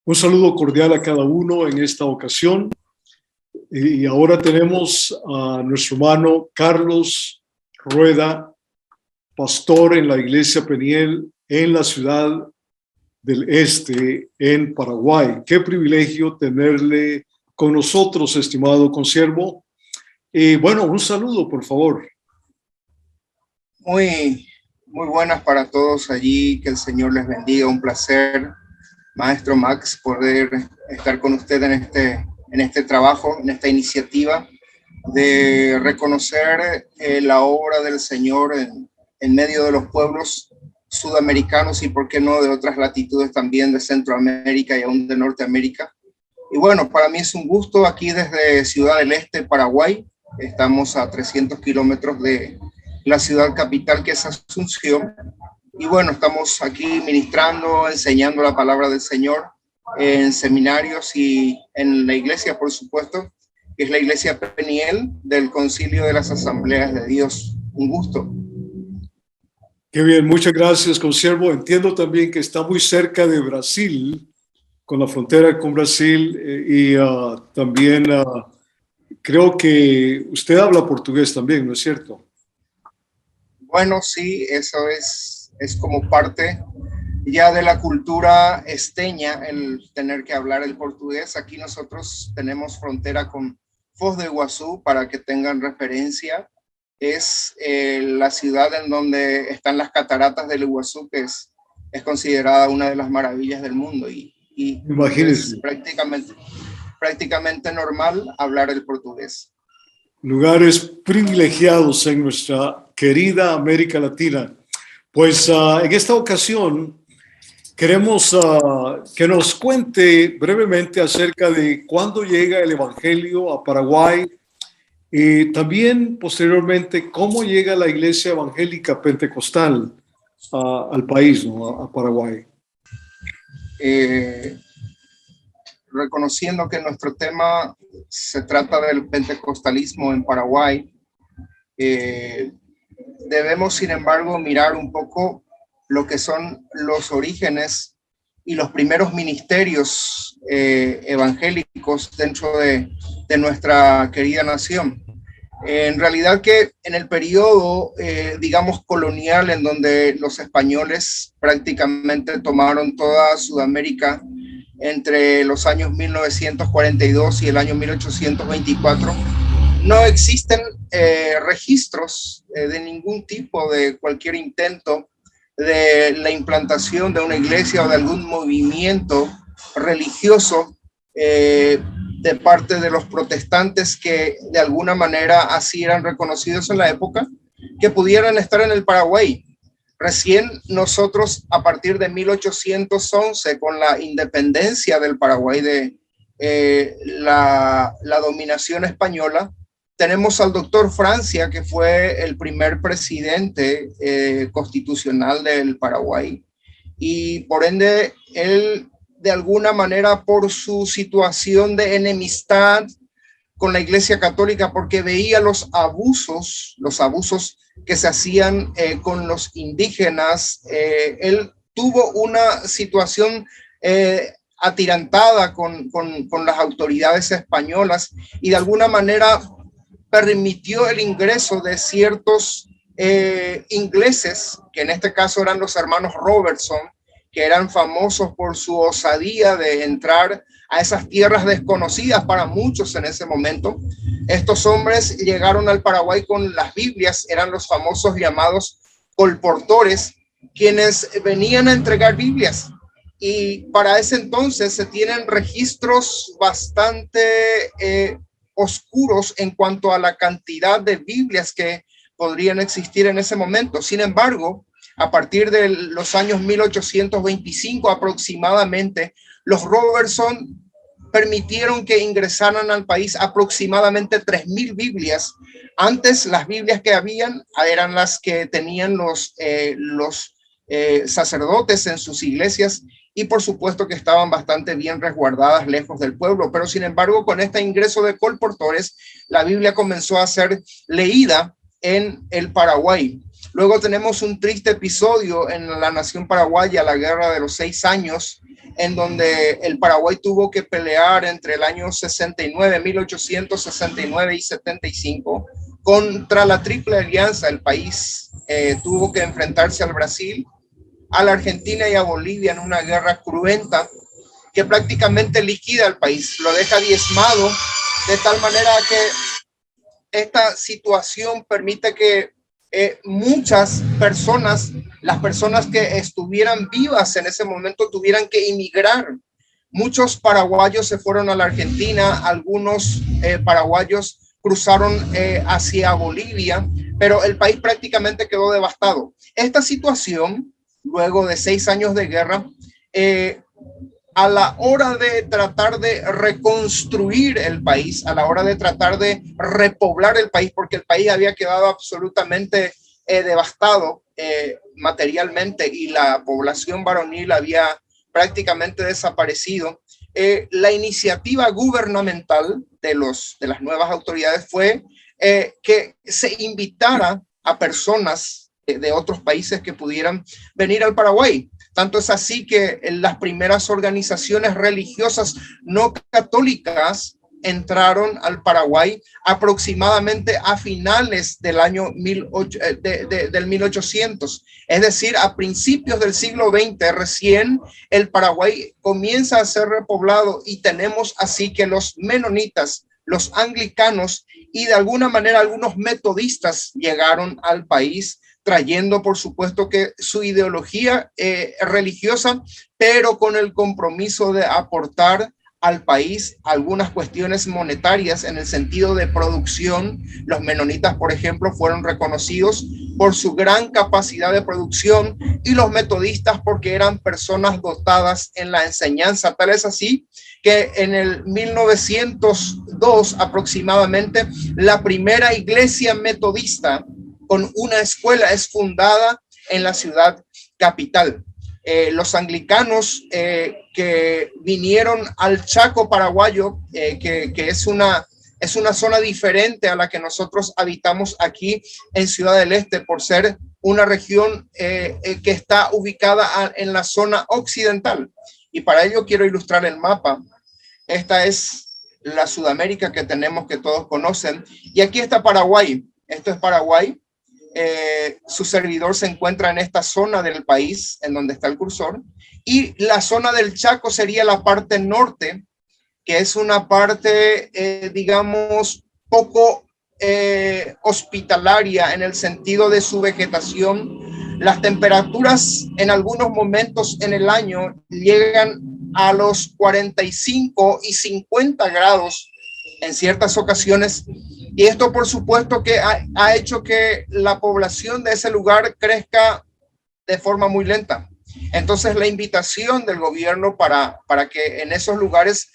Un saludo cordial a cada uno en esta ocasión. Y ahora tenemos a nuestro hermano Carlos Rueda, pastor en la Iglesia Peniel en la ciudad del Este, en Paraguay. Qué privilegio tenerle con nosotros, estimado consiervo. Bueno, un saludo, por favor. Muy buenas para todos allí. Que el Señor les bendiga. Un placer, Maestro Max, poder estar con usted en este trabajo, en esta iniciativa de reconocer la obra del Señor en medio de los pueblos sudamericanos y, por qué no, de otras latitudes también de Centroamérica y aún de Norteamérica. Y bueno, para mí es un gusto aquí desde Ciudad del Este, Paraguay. Estamos a 300 kilómetros de la ciudad capital, que es Asunción. Y bueno, estamos aquí ministrando, enseñando la palabra del Señor en seminarios y en la iglesia, por supuesto, que es la Iglesia Peniel del Concilio de las Asambleas de Dios. Un gusto. Qué bien, muchas gracias, consiervo. Entiendo también que está muy cerca de Brasil, con la frontera con Brasil, y también creo que usted habla portugués también, ¿no es cierto? Bueno, sí, eso es como parte ya de la cultura esteña, el tener que hablar el portugués. Aquí nosotros tenemos frontera con Foz de Iguazú, para que tengan referencia. Es la ciudad en donde están las cataratas del Iguazú, que es considerada una de las maravillas del mundo, y Imagínense. es prácticamente normal hablar el portugués. Lugares privilegiados en nuestra querida América Latina. Pues en esta ocasión queremos que nos cuente brevemente acerca de cuándo llega el Evangelio a Paraguay y también posteriormente cómo llega la Iglesia Evangélica Pentecostal al país, ¿no? A Paraguay. Reconociendo que nuestro tema se trata del pentecostalismo en Paraguay, debemos, sin embargo, mirar un poco lo que son los orígenes y los primeros ministerios evangélicos dentro de nuestra querida nación. En realidad, que en el periodo, digamos, colonial, en donde los españoles prácticamente tomaron toda Sudamérica entre los años 1942 y el año 1824, no existen registros de ningún tipo de cualquier intento de la implantación de una iglesia o de algún movimiento religioso de parte de los protestantes, que de alguna manera así eran reconocidos en la época, que pudieran estar en el Paraguay. Recién nosotros, a partir de 1811, con la independencia del Paraguay de la dominación española, tenemos al doctor Francia, que fue el primer presidente constitucional del Paraguay, y por ende él, de alguna manera, por su situación de enemistad con la Iglesia Católica, porque veía los abusos que se hacían con los indígenas, él tuvo una situación atirantada con las autoridades españolas, y de alguna manera permitió el ingreso de ciertos ingleses, que en este caso eran los hermanos Robertson, que eran famosos por su osadía de entrar a esas tierras desconocidas para muchos en ese momento. Estos hombres llegaron al Paraguay con las Biblias, eran los famosos llamados colportores, quienes venían a entregar Biblias. Y para ese entonces se tienen registros bastante oscuros en cuanto a la cantidad de Biblias que podrían existir en ese momento. Sin embargo, a partir de los años 1825 aproximadamente, los Robertson permitieron que ingresaran al país aproximadamente 3,000 Biblias. Antes, las Biblias que habían eran las que tenían los sacerdotes en sus iglesias, y por supuesto que estaban bastante bien resguardadas lejos del pueblo. Pero sin embargo, con este ingreso de colportores, la Biblia comenzó a ser leída en el Paraguay. Luego tenemos un triste episodio en la nación paraguaya, la Guerra de los 6 años, en donde el Paraguay tuvo que pelear entre el año 69, 1869 y 75 contra la Triple Alianza. El país tuvo que enfrentarse al Brasil, a la Argentina y a Bolivia en una guerra cruenta que prácticamente liquida al país, lo deja diezmado, de tal manera que esta situación permite que muchas personas, las personas que estuvieran vivas en ese momento, tuvieran que emigrar. Muchos paraguayos se fueron a la Argentina, algunos paraguayos cruzaron hacia Bolivia, pero el país prácticamente quedó devastado. Esta situación, luego de 6 años de guerra, a la hora de tratar de reconstruir el país, a la hora de tratar de repoblar el país, porque el país había quedado absolutamente devastado materialmente y la población varonil había prácticamente desaparecido, la iniciativa gubernamental de las nuevas autoridades fue que se invitara a personas de otros países que pudieran venir al Paraguay. Tanto es así que las primeras organizaciones religiosas no católicas entraron al Paraguay aproximadamente a finales del año 1800. Es decir, a principios del siglo XX, recién el Paraguay comienza a ser repoblado y tenemos así que los menonitas, los anglicanos y de alguna manera algunos metodistas llegaron al país, trayendo, por supuesto, que su ideología religiosa, pero con el compromiso de aportar al país algunas cuestiones monetarias en el sentido de producción. Los menonitas, por ejemplo, fueron reconocidos por su gran capacidad de producción y los metodistas porque eran personas dotadas en la enseñanza. Tal es así que en el 1902 aproximadamente la primera iglesia metodista con una escuela es fundada en la ciudad capital. Los anglicanos que vinieron al Chaco paraguayo, que es una zona diferente a la que nosotros habitamos aquí en Ciudad del Este, por ser una región que está ubicada en la zona occidental. Y para ello quiero ilustrar el mapa. Esta es la Sudamérica que tenemos, que todos conocen. Y aquí está Paraguay. Esto es Paraguay. Su servidor se encuentra en esta zona del país, en donde está el cursor, y la zona del Chaco sería la parte norte, que es una parte, digamos, poco hospitalaria en el sentido de su vegetación. Las temperaturas en algunos momentos en el año llegan a los 45 y 50 grados en ciertas ocasiones. Y esto, por supuesto, que ha hecho que la población de ese lugar crezca de forma muy lenta. Entonces, la invitación del gobierno para que en esos lugares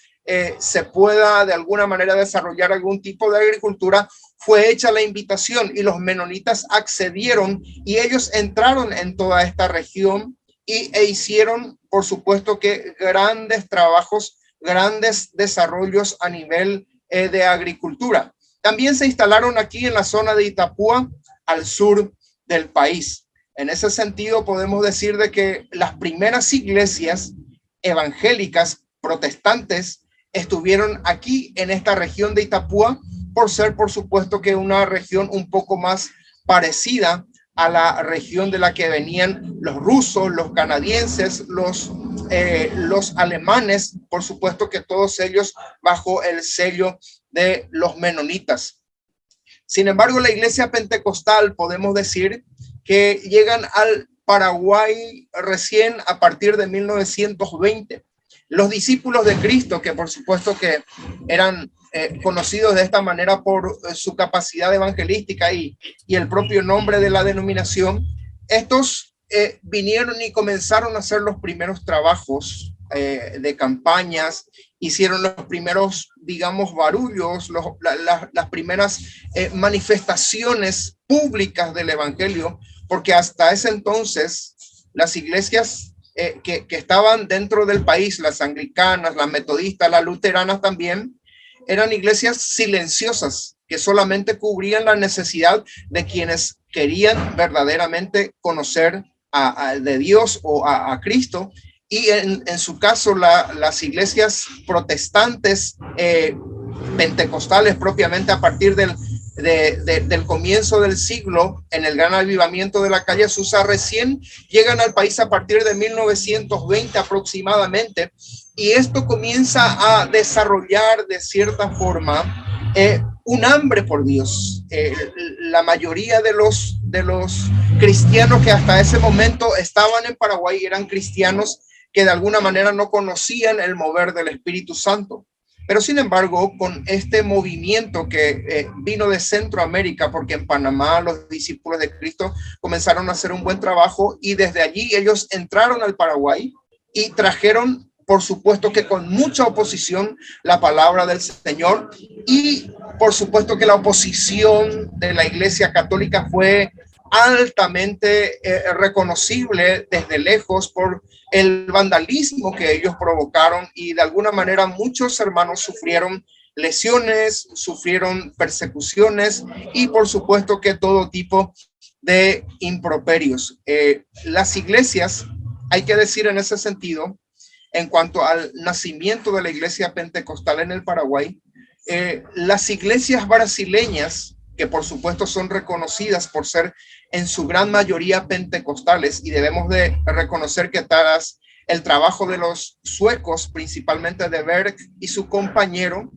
se pueda de alguna manera desarrollar algún tipo de agricultura, fue hecha la invitación y los menonitas accedieron y ellos entraron en toda esta región e hicieron, por supuesto, que grandes trabajos, grandes desarrollos a nivel de agricultura. También se instalaron aquí en la zona de Itapúa, al sur del país. En ese sentido, podemos decir de que las primeras iglesias evangélicas protestantes estuvieron aquí en esta región de Itapúa, por ser, por supuesto, que una región un poco más parecida a la región de la que venían los rusos, los canadienses, los alemanes, por supuesto que todos ellos bajo el sello de los menonitas. Sin embargo, la iglesia pentecostal, podemos decir que llegan al Paraguay recién a partir de 1920. Los discípulos de Cristo, que por supuesto que eran conocidos de esta manera por su capacidad evangelística y el propio nombre de la denominación, estos vinieron y comenzaron a hacer los primeros trabajos de campañas, hicieron los primeros, digamos, barullos, las primeras manifestaciones públicas del evangelio, porque hasta ese entonces las iglesias que estaban dentro del país, las anglicanas, las metodistas, las luteranas también, eran iglesias silenciosas que solamente cubrían la necesidad de quienes querían verdaderamente conocer de Dios o a Cristo, y en su caso las iglesias protestantes pentecostales propiamente a partir del comienzo del siglo, en el gran avivamiento de la calle Azusa, recién llegan al país a partir de 1920 aproximadamente, y esto comienza a desarrollar de cierta forma un hambre por Dios. La mayoría de los cristianos que hasta ese momento estaban en Paraguay eran cristianos que de alguna manera no conocían el mover del Espíritu Santo. Pero sin embargo, con este movimiento que vino de Centroamérica, porque en Panamá los discípulos de Cristo comenzaron a hacer un buen trabajo, y desde allí ellos entraron al Paraguay y trajeron, por supuesto que con mucha oposición, la palabra del Señor, y por supuesto que la oposición de la Iglesia Católica fue altamente reconocible desde lejos por el vandalismo que ellos provocaron, y de alguna manera muchos hermanos sufrieron lesiones, sufrieron persecuciones y por supuesto que todo tipo de improperios. Las iglesias, hay que decir en ese sentido, en cuanto al nacimiento de la iglesia pentecostal en el Paraguay, las iglesias brasileñas, que por supuesto son reconocidas por ser en su gran mayoría pentecostales, y debemos de reconocer que tras el trabajo de los suecos, principalmente de Berg y su compañero,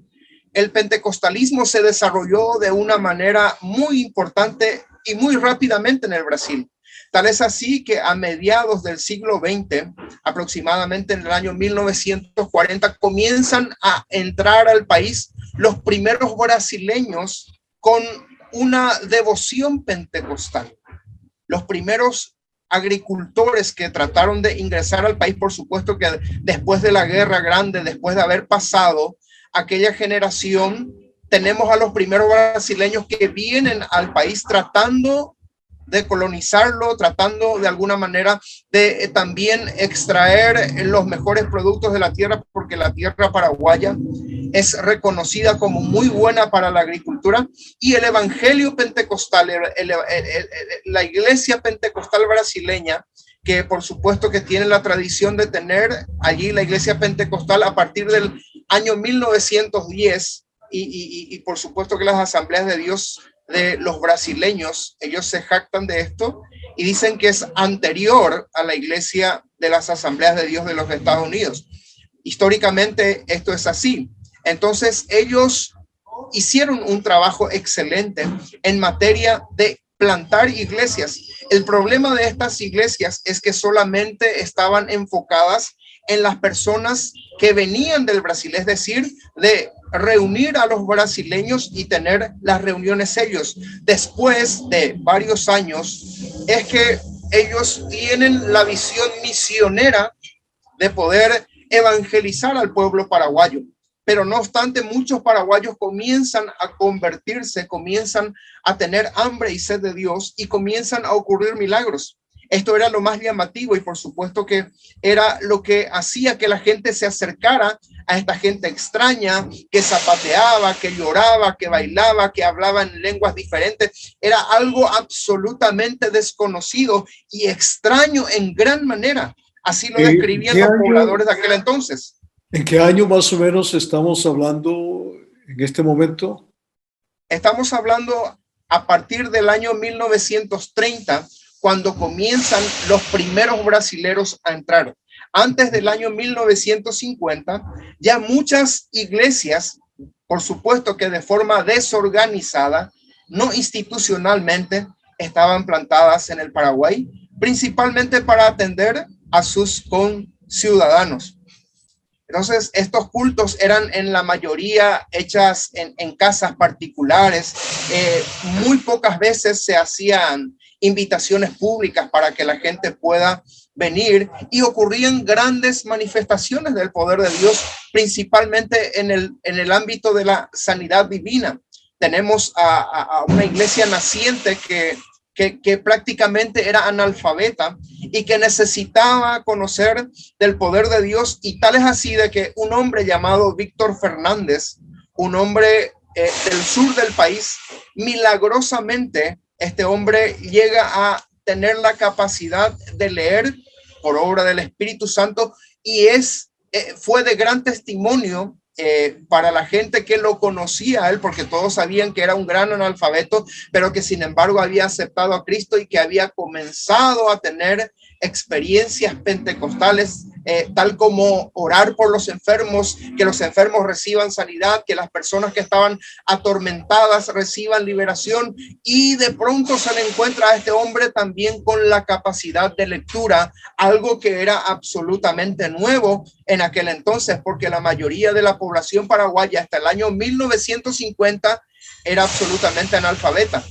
el pentecostalismo se desarrolló de una manera muy importante y muy rápidamente en el Brasil. Tal es así que a mediados del siglo XX, aproximadamente en el año 1940, comienzan a entrar al país los primeros brasileños con una devoción pentecostal. Los primeros agricultores que trataron de ingresar al país, por supuesto que después de la Guerra Grande, después de haber pasado aquella generación, tenemos a los primeros brasileños que vienen al país tratando de colonizarlo, tratando de alguna manera de también extraer los mejores productos de la tierra, porque la tierra paraguaya es reconocida como muy buena para la agricultura, y el evangelio pentecostal, la iglesia pentecostal brasileña, que por supuesto que tiene la tradición de tener allí la iglesia pentecostal a partir del año 1910, y por supuesto que las asambleas de Dios de los brasileños, ellos se jactan de esto y dicen que es anterior a la iglesia de las asambleas de Dios de los Estados Unidos. Históricamente esto es así. Entonces ellos hicieron un trabajo excelente en materia de plantar iglesias. El problema de estas iglesias es que solamente estaban enfocadas en las personas que venían del Brasil, es decir, de reunir a los brasileños y tener las reuniones ellos. Después de varios años es que ellos tienen la visión misionera de poder evangelizar al pueblo paraguayo. Pero no obstante, muchos paraguayos comienzan a convertirse, comienzan a tener hambre y sed de Dios, y comienzan a ocurrir milagros. Esto era lo más llamativo, y por supuesto que era lo que hacía que la gente se acercara a esta gente extraña, que zapateaba, que lloraba, que bailaba, que hablaba en lenguas diferentes. Era algo absolutamente desconocido y extraño en gran manera. Así lo describían los pobladores de aquel entonces. ¿En qué año más o menos estamos hablando en este momento? Estamos hablando a partir del año 1930, cuando comienzan los primeros brasileros a entrar. Antes del año 1950, ya muchas iglesias, por supuesto que de forma desorganizada, no institucionalmente, estaban plantadas en el Paraguay, principalmente para atender a sus conciudadanos. Entonces, estos cultos eran en la mayoría hechas en casas particulares. Muy pocas veces se hacían invitaciones públicas para que la gente pueda venir, y ocurrían grandes manifestaciones del poder de Dios, principalmente en el ámbito de la sanidad divina. Tenemos a una iglesia naciente que prácticamente era analfabeta y que necesitaba conocer del poder de Dios, y tal es así de que un hombre llamado Víctor Fernández, un hombre del sur del país, milagrosamente este hombre llega a tener la capacidad de leer por obra del Espíritu Santo, y fue de gran testimonio para la gente que lo conocía a él, porque todos sabían que era un gran analfabeto, pero que sin embargo había aceptado a Cristo y que había comenzado a tener experiencias pentecostales, tal como orar por los enfermos, que los enfermos reciban sanidad, que las personas que estaban atormentadas reciban liberación, y de pronto se le encuentra a este hombre también con la capacidad de lectura, algo que era absolutamente nuevo en aquel entonces, porque la mayoría de la población paraguaya hasta el año 1950 era absolutamente analfabeta.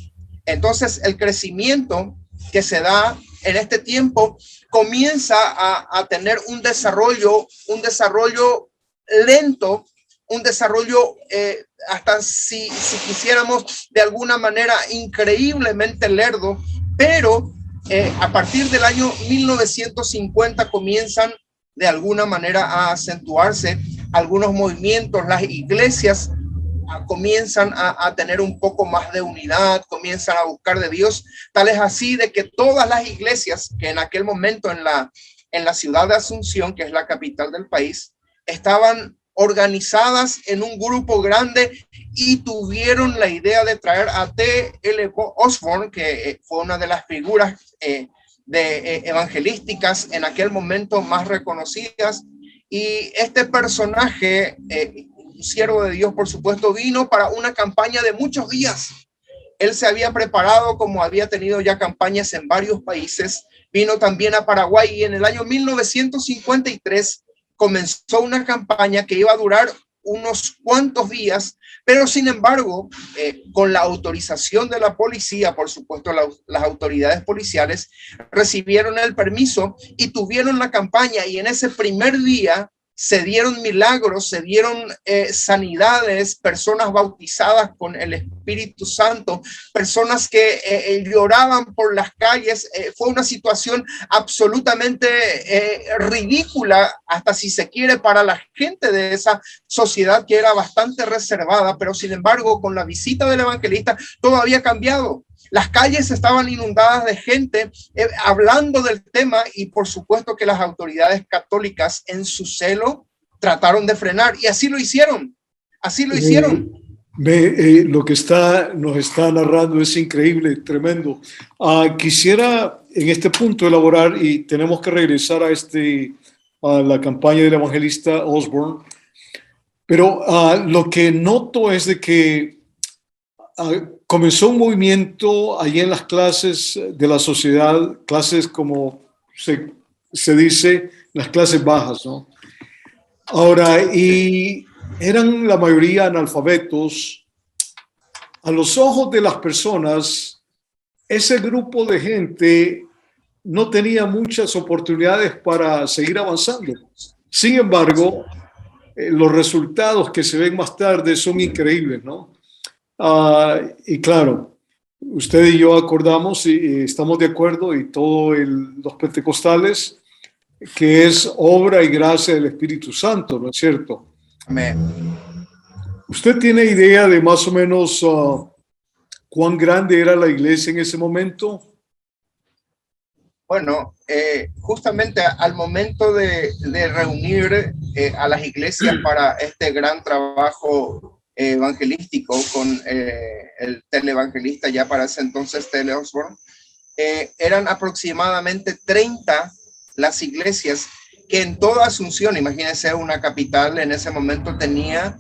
Entonces el crecimiento que se da en este tiempo comienza a tener un desarrollo lento, un desarrollo hasta si quisiéramos de alguna manera increíblemente lerdo, pero a partir del año 1950 comienzan de alguna manera a acentuarse algunos movimientos. Las iglesias comienzan a tener un poco más de unidad, comienzan a buscar de Dios, tal es así de que todas las iglesias que en aquel momento en la ciudad de Asunción, que es la capital del país, estaban organizadas en un grupo grande y tuvieron la idea de traer a T.L. Osborne, que fue una de las figuras evangelísticas en aquel momento más reconocidas, y este personaje, siervo de Dios, por supuesto, vino para una campaña de muchos días. Él se había preparado, como había tenido ya campañas en varios países, vino también a Paraguay, y en el año 1953 comenzó una campaña que iba a durar unos cuantos días, pero sin embargo, con la autorización de la policía, por supuesto, las autoridades policiales recibieron el permiso y tuvieron la campaña, y en ese primer día se dieron milagros, se dieron sanidades, personas bautizadas con el Espíritu Santo, personas que lloraban por las calles. Fue una situación absolutamente ridícula, hasta si se quiere, para la gente de esa sociedad que era bastante reservada, pero sin embargo, con la visita del evangelista, todo había cambiado. Las calles estaban inundadas de gente hablando del tema, y por supuesto que las autoridades católicas en su celo trataron de frenar, y así lo hicieron, así lo hicieron. Lo que nos está narrando es increíble, tremendo. Quisiera en este punto elaborar, y tenemos que regresar a la campaña del evangelista Osborne, pero lo que noto es de que comenzó un movimiento allí en las clases de la sociedad, clases como se dice, las clases bajas, ¿no? Ahora, y eran la mayoría analfabetos. A los ojos de las personas, ese grupo de gente no tenía muchas oportunidades para seguir avanzando. Sin embargo, los resultados que se ven más tarde son increíbles, ¿no? Y claro, usted y yo acordamos y estamos de acuerdo, y todos los pentecostales, que es obra y gracia del Espíritu Santo, ¿no es cierto? Amén. ¿Usted tiene idea de más o menos cuán grande era la iglesia en ese momento? Bueno, justamente al momento de reunir a las iglesias para este gran trabajo evangelístico con el televangelista, ya para ese entonces T.L. Osborne, eran aproximadamente 30 las iglesias que en toda Asunción, imagínense, una capital en ese momento tenía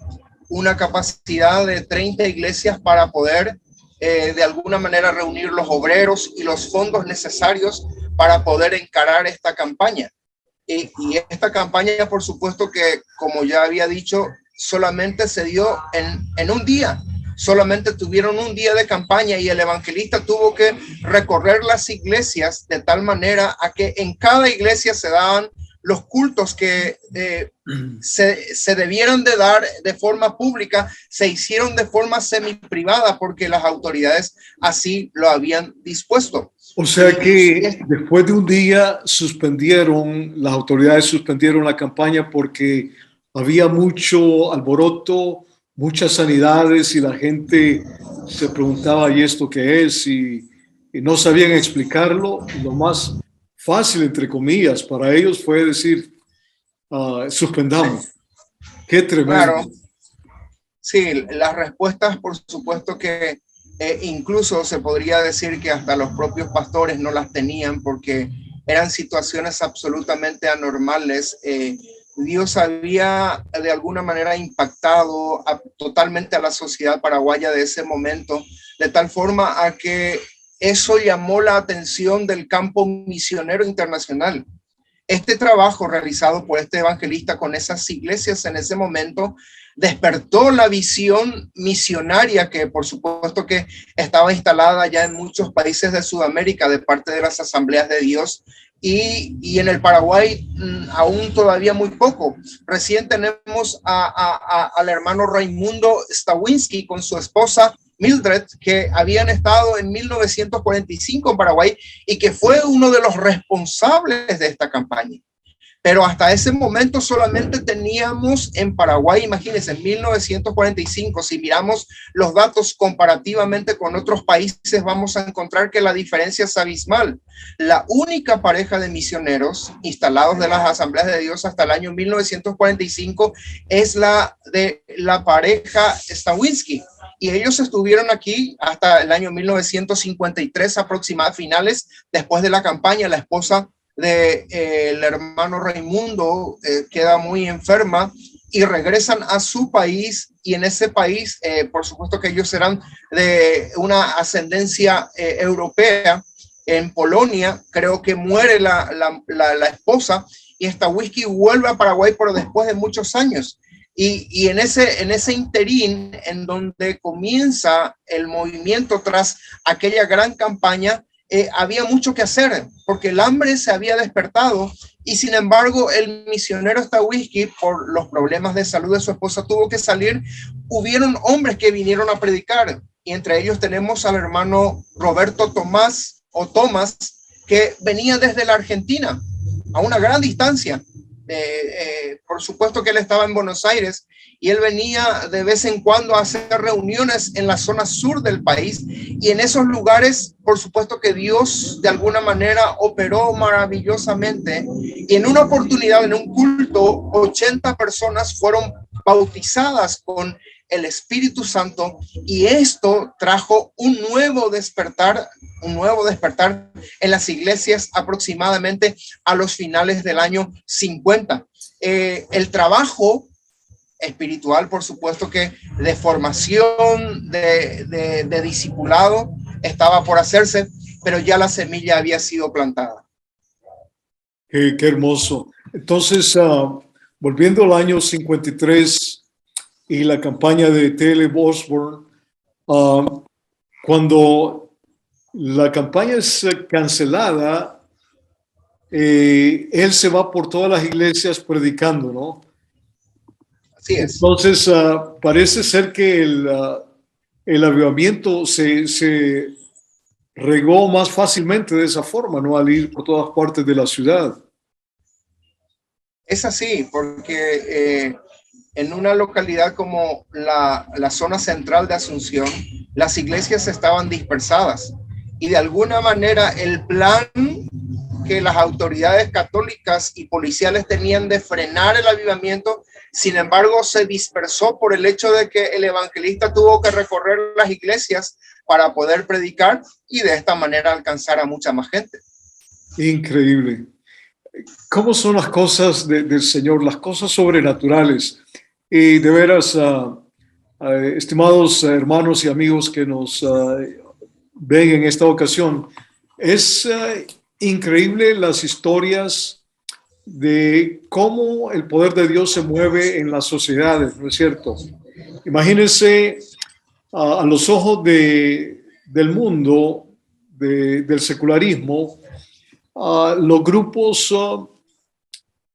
una capacidad de 30 iglesias para poder de alguna manera reunir los obreros y los fondos necesarios para poder encarar esta campaña. Y esta campaña, por supuesto que, como ya había dicho, solamente se dio en un día. Solamente tuvieron un día de campaña, y el evangelista tuvo que recorrer las iglesias de tal manera a que en cada iglesia se daban los cultos que se debieron de dar de forma pública, se hicieron de forma semi-privada porque las autoridades así lo habían dispuesto. O sea que después de un día las autoridades suspendieron la campaña porque había mucho alboroto, muchas sanidades, y la gente se preguntaba, ¿y esto qué es? Y no sabían explicarlo. Lo más fácil, entre comillas. Para ellos fue decir, suspendamos. Qué tremendo. Claro, sí, las respuestas, por supuesto que incluso se podría decir que hasta los propios pastores no las tenían porque eran situaciones absolutamente anormales. Dios había de alguna manera impactado totalmente a la sociedad paraguaya de ese momento, de tal forma a que eso llamó la atención del campo misionero internacional. Este trabajo realizado por este evangelista con esas iglesias en ese momento despertó la visión misionaria que por supuesto que estaba instalada ya en muchos países de Sudamérica de parte de las asambleas de Dios y en el Paraguay aún todavía muy poco. Recién tenemos al hermano Raimundo Stawinski con su esposa Mildred, que habían estado en 1945 en Paraguay y que fue uno de los responsables de esta campaña. Pero hasta ese momento solamente teníamos en Paraguay, imagínense, en 1945, si miramos los datos comparativamente con otros países, vamos a encontrar que la diferencia es abismal. La única pareja de misioneros instalados de las Asambleas de Dios hasta el año 1945 es la de la pareja Stawinski. Y ellos estuvieron aquí hasta el año 1953 aproximadamente, finales, después de la campaña. La esposa el hermano Raimundo queda muy enferma y regresan a su país, y en ese país, por supuesto que ellos eran de una ascendencia europea. En Polonia creo que muere la esposa, y esta whisky vuelve a Paraguay, pero después de muchos años. Y en ese interín, en donde comienza el movimiento tras aquella gran campaña, había mucho que hacer, porque el hambre se había despertado, y sin embargo el misionero Stawinski, por los problemas de salud de su esposa, tuvo que salir. Hubieron hombres que vinieron a predicar, y entre ellos tenemos al hermano Roberto Tomás, que venía desde la Argentina, a una gran distancia. Por supuesto que él estaba en Buenos Aires, y él venía de vez en cuando a hacer reuniones en la zona sur del país, y en esos lugares, por supuesto que Dios de alguna manera operó maravillosamente, y en una oportunidad, en un culto, 80 personas fueron bautizadas con el Espíritu Santo, y esto trajo un nuevo despertar en las iglesias aproximadamente a los finales del año 50. El trabajo espiritual, por supuesto que de formación, de discipulado, estaba por hacerse, pero ya la semilla había sido plantada. Qué hermoso. Entonces, volviendo al año 53 y la campaña de Caleb Osborne, cuando la campaña es cancelada, él se va por todas las iglesias predicando, ¿no? Así es. Entonces, parece ser que el avivamiento se regó más fácilmente de esa forma, ¿no? Al ir por todas partes de la ciudad. Es así, porque en una localidad como la zona central de Asunción, las iglesias estaban dispersadas, y de alguna manera el plan que las autoridades católicas y policiales tenían de frenar el avivamiento, sin embargo, se dispersó por el hecho de que el evangelista tuvo que recorrer las iglesias para poder predicar, y de esta manera alcanzar a mucha más gente. Increíble. ¿Cómo son las cosas del Señor, las cosas sobrenaturales? Y de veras, estimados hermanos y amigos que nos ven en esta ocasión, es increíble las historias de cómo el poder de Dios se mueve en las sociedades, ¿no es cierto? Imagínense a los ojos del mundo, del secularismo, los grupos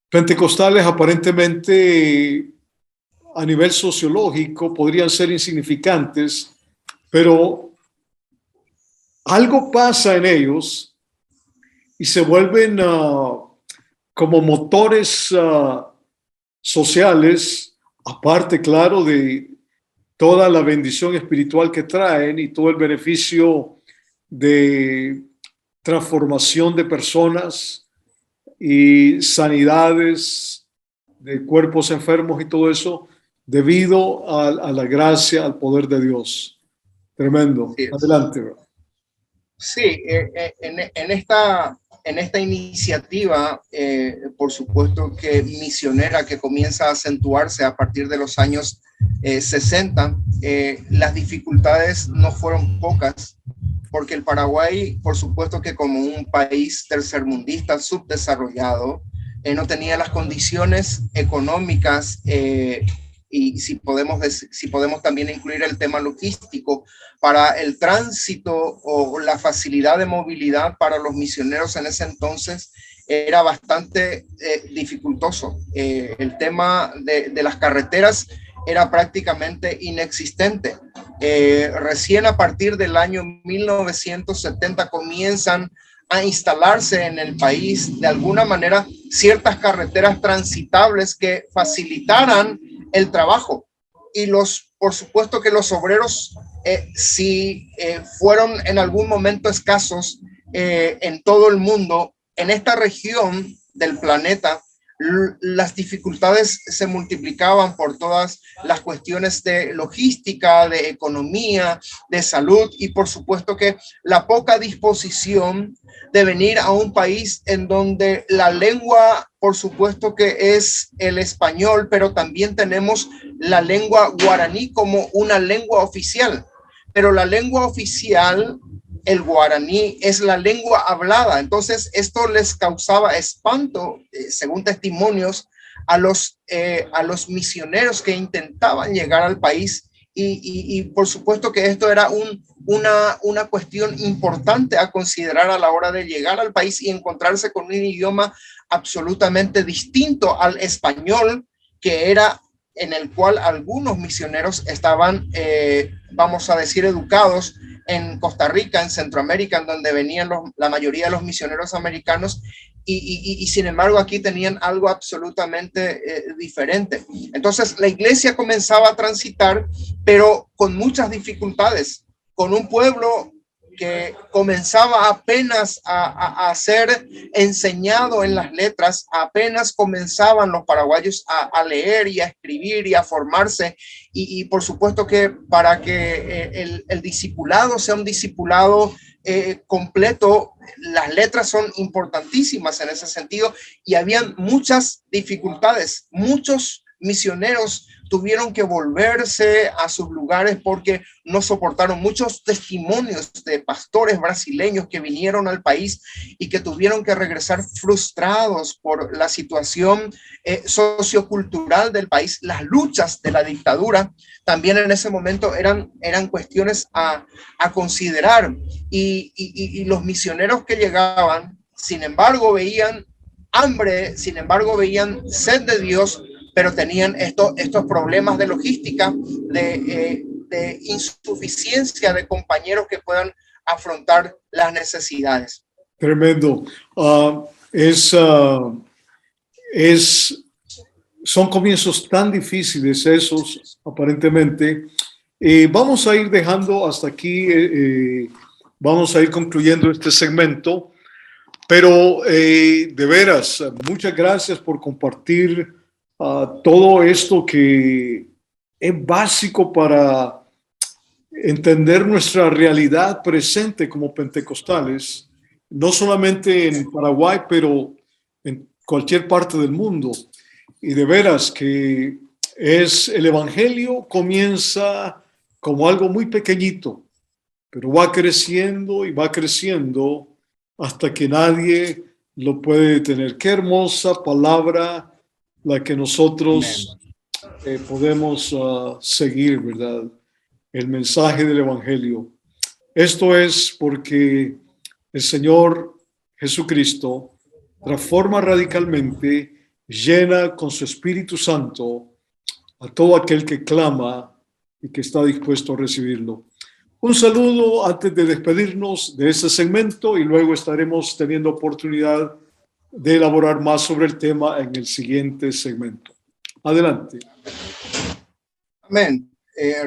pentecostales aparentemente a nivel sociológico podrían ser insignificantes, pero algo pasa en ellos y se vuelven como motores sociales, aparte, claro, de toda la bendición espiritual que traen y todo el beneficio de transformación de personas y sanidades de cuerpos enfermos y todo eso debido a la gracia, al poder de Dios. Tremendo. Sí, Adelante, bro. sí, en esta iniciativa, por supuesto que misionera, que comienza a acentuarse a partir de los años 60, las dificultades no fueron pocas, porque el Paraguay, por supuesto que como un país tercermundista subdesarrollado, no tenía las condiciones económicas, y si podemos también incluir el tema logístico para el tránsito o la facilidad de movilidad para los misioneros en ese entonces, era bastante dificultoso. El tema de las carreteras era prácticamente inexistente. Recién a partir del año 1970 comienzan a instalarse en el país de alguna manera ciertas carreteras transitables que facilitaran el trabajo. Y por supuesto que los obreros, si fueron en algún momento escasos en todo el mundo, en esta región del planeta, las dificultades se multiplicaban por todas las cuestiones de logística, de economía, de salud y por supuesto que la poca disposición de venir a un país en donde la lengua, por supuesto que es el español, pero también tenemos la lengua guaraní como una lengua oficial, pero la lengua oficial, el guaraní, es la lengua hablada. Entonces esto les causaba espanto, según testimonios, a los misioneros que intentaban llegar al país y por supuesto que esto era una cuestión importante a considerar a la hora de llegar al país y encontrarse con un idioma absolutamente distinto al español, que era en el cual algunos misioneros estaban, vamos a decir, educados en Costa Rica, en Centroamérica, en donde venían la mayoría de los misioneros americanos, y sin embargo aquí tenían algo absolutamente diferente. Entonces la iglesia comenzaba a transitar, pero con muchas dificultades, con un pueblo que comenzaba apenas a ser enseñado en las letras, apenas comenzaban los paraguayos a leer y a escribir y a formarse, y por supuesto que para que el discipulado sea un discipulado completo, las letras son importantísimas en ese sentido, y habían muchas dificultades. Muchos misioneros tuvieron que volverse a sus lugares porque no soportaron. Muchos testimonios de pastores brasileños que vinieron al país y que tuvieron que regresar frustrados por la situación sociocultural del país. Las luchas de la dictadura también en ese momento eran cuestiones a considerar, y los misioneros que llegaban, sin embargo, veían hambre, sin embargo, veían sed de Dios, pero tenían estos problemas de logística, de insuficiencia de compañeros que puedan afrontar las necesidades. Tremendo. Son comienzos tan difíciles esos, aparentemente. Vamos a ir dejando hasta aquí, vamos a ir concluyendo este segmento, pero de veras, muchas gracias por compartir todo esto que es básico para entender nuestra realidad presente como pentecostales, no solamente en Paraguay, pero en cualquier parte del mundo. Y de veras que el evangelio comienza como algo muy pequeñito, pero va creciendo y va creciendo hasta que nadie lo puede detener. Qué hermosa palabra la que nosotros podemos seguir, ¿verdad? El mensaje del evangelio. Esto es porque el Señor Jesucristo transforma radicalmente, llena con su Espíritu Santo a todo aquel que clama y que está dispuesto a recibirlo. Un saludo antes de despedirnos de este segmento y luego estaremos teniendo oportunidad de elaborar más sobre el tema en el siguiente segmento. Adelante. Amén.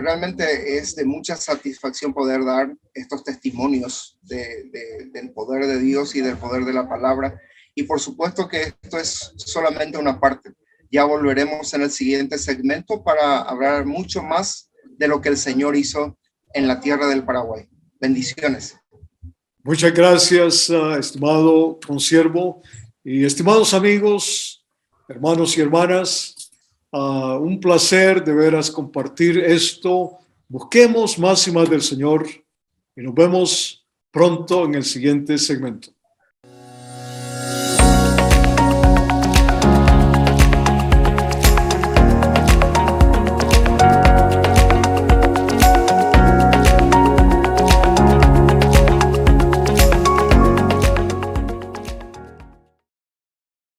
realmente es de mucha satisfacción poder dar estos testimonios del poder de Dios y del poder de la palabra. Y por supuesto que esto es solamente una parte. Ya volveremos en el siguiente segmento para hablar mucho más de lo que el Señor hizo en la tierra del Paraguay. Bendiciones. Muchas gracias, estimado consiervo y estimados amigos, hermanos y hermanas. Un placer de veras compartir esto. Busquemos más y más del Señor y nos vemos pronto en el siguiente segmento.